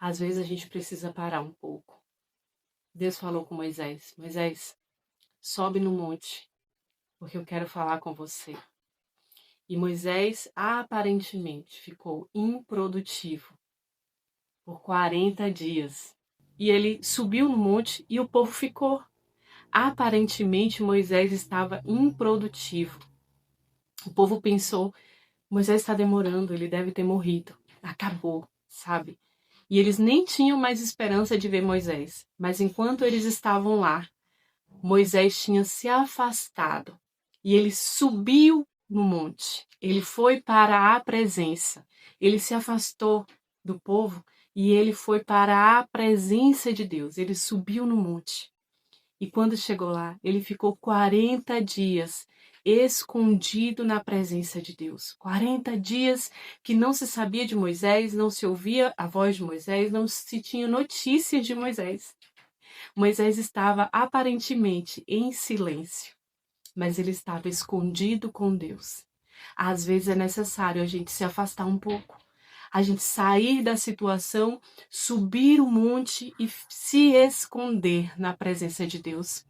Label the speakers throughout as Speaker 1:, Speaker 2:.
Speaker 1: Às vezes a gente precisa parar um pouco. Deus falou com Moisés: Moisés, sobe no monte, porque eu quero falar com você. E Moisés aparentemente ficou improdutivo por 40 dias. E ele subiu no monte e o povo ficou. Aparentemente Moisés estava improdutivo. O povo pensou: Moisés está demorando, ele deve ter morrido. Acabou, sabe? E eles nem tinham mais esperança de ver Moisés. Mas enquanto eles estavam lá, Moisés tinha se afastado e ele subiu no monte. Ele foi para a presença. Ele se afastou do povo e ele foi para a presença de Deus. Ele subiu no monte. E quando chegou lá, ele ficou 40 dias escondido na presença de Deus. 40 dias que não se sabia de Moisés, não se ouvia a voz de Moisés, não se tinha notícia de Moisés. Moisés estava aparentemente em silêncio, mas ele estava escondido com Deus. Às vezes é necessário a gente se afastar um pouco, a gente sair da situação, subir o monte e se esconder na presença de Deus.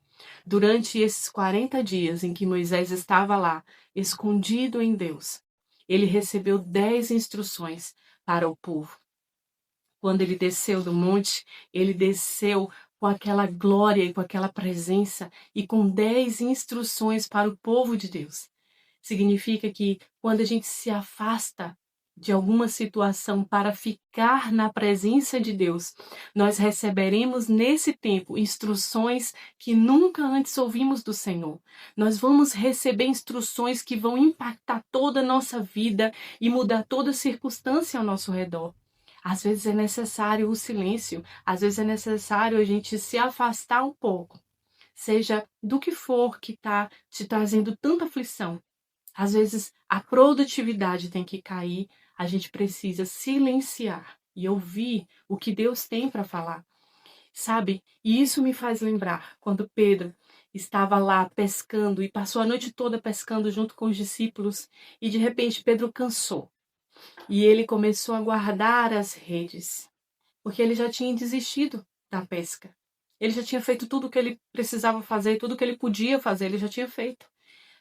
Speaker 1: Durante esses 40 dias em que Moisés estava lá, escondido em Deus, ele recebeu 10 instruções para o povo. Quando ele desceu do monte, ele desceu com aquela glória e com aquela presença e com 10 instruções para o povo de Deus. Significa que quando a gente se afasta de alguma situação para ficar na presença de Deus, nós receberemos nesse tempo instruções que nunca antes ouvimos do Senhor. Nós vamos receber instruções que vão impactar toda a nossa vida e mudar toda a circunstância ao nosso redor. Às vezes é necessário o silêncio, às vezes é necessário a gente se afastar um pouco, seja do que for que está te trazendo tanta aflição. Às vezes a produtividade tem que cair, a gente precisa silenciar e ouvir o que Deus tem para falar, sabe? E isso me faz lembrar quando Pedro estava lá pescando e passou a noite toda pescando junto com os discípulos e de repente Pedro cansou e ele começou a guardar as redes, porque ele já tinha desistido da pesca. Ele já tinha feito tudo o que ele precisava fazer, tudo o que ele podia fazer, ele já tinha feito.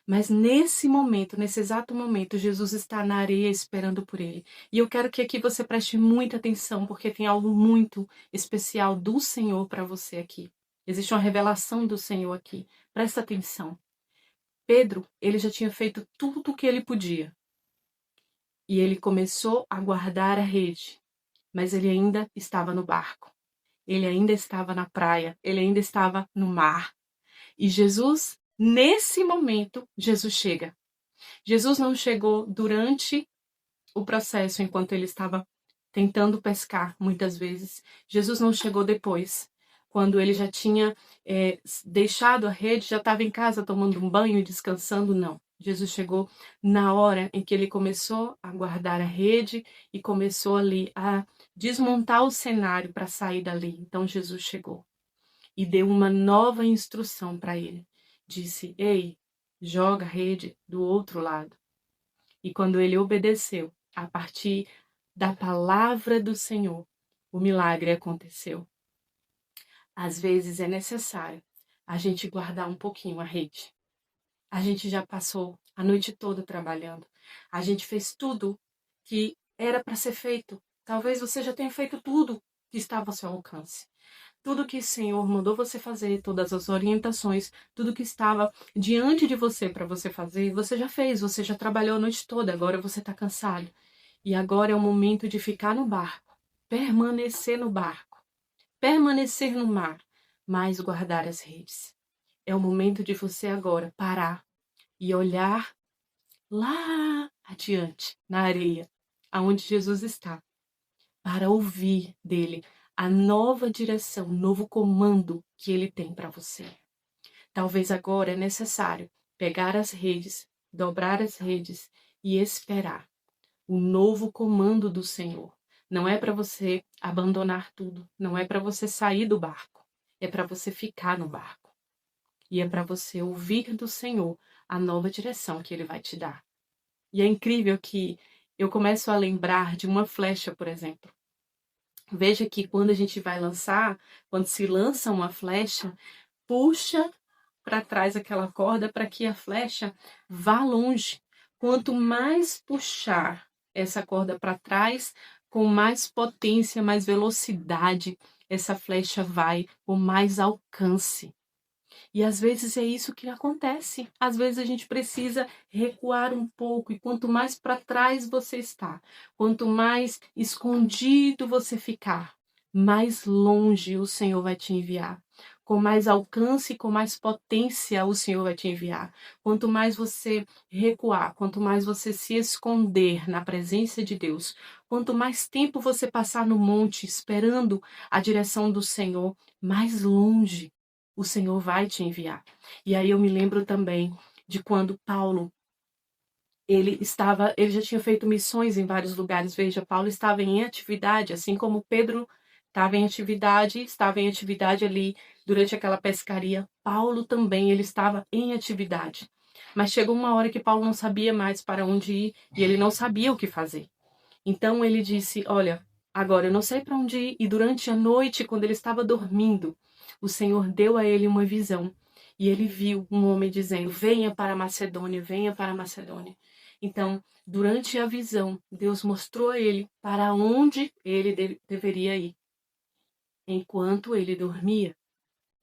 Speaker 1: Mas nesse momento, nesse exato momento, Jesus está na areia esperando por ele. E eu quero que aqui você preste muita atenção, porque tem algo muito especial do Senhor para você aqui. Existe uma revelação do Senhor aqui. Presta atenção. Pedro, ele já tinha feito tudo o que ele podia. E ele começou a guardar a rede, mas ele ainda estava no barco. Ele ainda estava na praia, ele ainda estava no mar. E Jesus, nesse momento, Jesus chega. Jesus não chegou durante o processo, enquanto ele estava tentando pescar, muitas vezes. Jesus não chegou depois, quando ele já tinha deixado a rede, já estava em casa tomando um banho e descansando, não. Jesus chegou na hora em que ele começou a guardar a rede e começou ali a desmontar o cenário para sair dali. Então Jesus chegou e deu uma nova instrução para ele. Disse: ei, joga a rede do outro lado. E quando ele obedeceu, a partir da palavra do Senhor, o milagre aconteceu. Às vezes é necessário a gente guardar um pouquinho a rede. A gente já passou a noite toda trabalhando. A gente fez tudo que era para ser feito. Talvez você já tenha feito tudo que estava ao seu alcance. Tudo que o Senhor mandou você fazer, todas as orientações, tudo que estava diante de você para você fazer, você já fez, você já trabalhou a noite toda, agora você está cansado. E agora é o momento de ficar no barco, permanecer no barco, permanecer no mar, mas guardar as redes. É o momento de você agora parar e olhar lá adiante, na areia, aonde Jesus está, para ouvir dele a nova direção, o novo comando que ele tem para você. Talvez agora é necessário pegar as redes, dobrar as redes e esperar o novo comando do Senhor. Não é para você abandonar tudo, não é para você sair do barco, é para você ficar no barco. E é para você ouvir do Senhor a nova direção que ele vai te dar. E é incrível que eu começo a lembrar de uma flecha, por exemplo. Veja que quando a gente vai lançar, quando se lança uma flecha, puxa para trás aquela corda para que a flecha vá longe. Quanto mais puxar essa corda para trás, com mais potência, mais velocidade, essa flecha vai, com mais alcance. E às vezes é isso que acontece. Às vezes a gente precisa recuar um pouco, e quanto mais para trás você está, quanto mais escondido você ficar, mais longe o Senhor vai te enviar. Com mais alcance, com mais potência o Senhor vai te enviar. Quanto mais você recuar, quanto mais você se esconder na presença de Deus, quanto mais tempo você passar no monte esperando a direção do Senhor, mais longe o Senhor vai te enviar. E aí eu me lembro também de quando Paulo, ele já tinha feito missões em vários lugares. Veja, Paulo estava em atividade, assim como Pedro estava em atividade ali durante aquela pescaria. Paulo também, ele estava em atividade. Mas chegou uma hora que Paulo não sabia mais para onde ir e ele não sabia o que fazer. Então ele disse: Olha, agora eu não sei para onde ir. E durante a noite, quando ele estava dormindo, o Senhor deu a ele uma visão. E ele viu um homem dizendo: Venha para a Macedônia, venha para a Macedônia. Então, durante a visão, Deus mostrou a ele para onde ele deveria ir, enquanto ele dormia.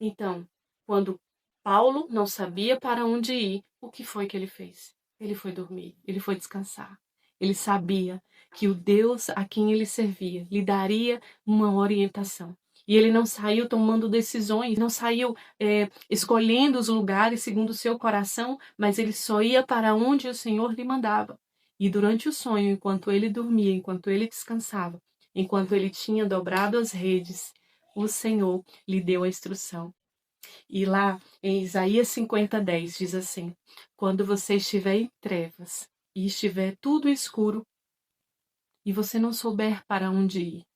Speaker 1: Então, quando Paulo não sabia para onde ir, o que foi que ele fez? Ele foi dormir, ele foi descansar. Ele sabia que o Deus a quem ele servia lhe daria uma orientação. E ele não saiu tomando decisões, não saiu escolhendo os lugares segundo o seu coração, mas ele só ia para onde o Senhor lhe mandava. E durante o sonho, enquanto ele dormia, enquanto ele descansava, enquanto ele tinha dobrado as redes, o Senhor lhe deu a instrução. E lá em Isaías 50:10 diz assim: Quando você estiver em trevas e estiver tudo escuro e você não souber para onde ir,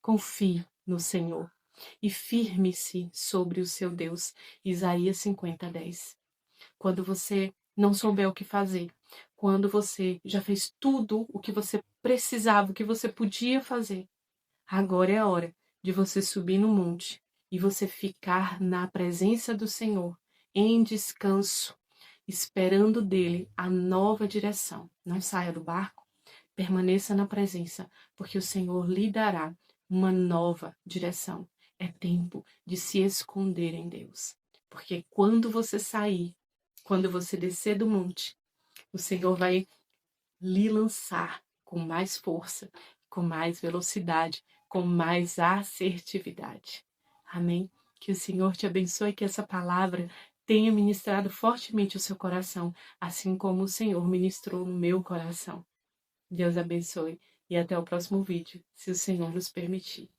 Speaker 1: confie no Senhor e firme-se sobre o seu Deus. Isaías 50:10. Quando você não souber o que fazer, quando você já fez tudo o que você precisava, o que você podia fazer, agora é a hora de você subir no monte e você ficar na presença do Senhor, em descanso, esperando dele a nova direção. Não saia do barco, permaneça na presença, porque o Senhor lhe dará uma nova direção. É tempo de se esconder em Deus. Porque quando você sair, quando você descer do monte, o Senhor vai lhe lançar com mais força, com mais velocidade, com mais assertividade. Amém? Que o Senhor te abençoe, que essa palavra tenha ministrado fortemente o seu coração, assim como o Senhor ministrou no meu coração. Deus abençoe e até o próximo vídeo, se o Senhor nos permitir.